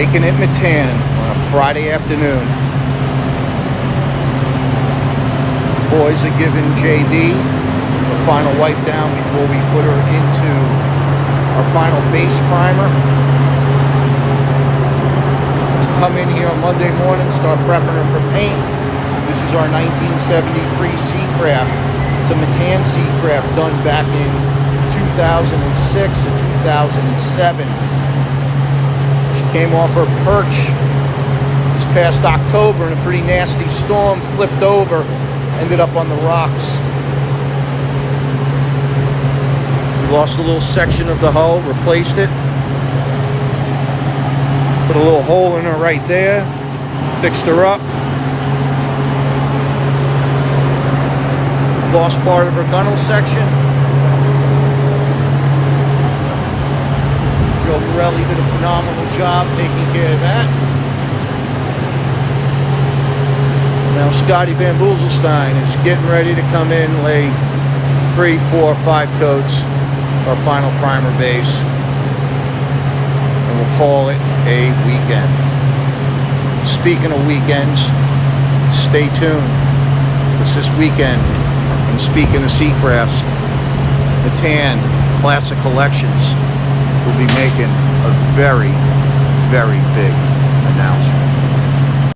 Making it Metan on a Friday afternoon. Boys are giving JB the final wipe down before we put her into our final base primer. We come in here on Monday morning, start prepping her for paint. This is our 1973 Seacraft. It's a Metan Seacraft done back in 2006 to 2007. Came off her perch this past October in a pretty nasty storm, flipped over, ended up on the rocks. We lost a little section of the hull, replaced it. Put a little hole in her right there, fixed her up. Lost part of her gunnel section. Joe Morelli did a phenomenal job taking care of that. Now Scotty Van Boezelstein is getting ready to come in, lay 3, 4, 5 coats, our final primer base, and we'll call it a weekend. Speaking of weekends, stay tuned. It's this weekend, and speaking of Seacrafts, Metan Classic Collections will be making a very, very big announcement.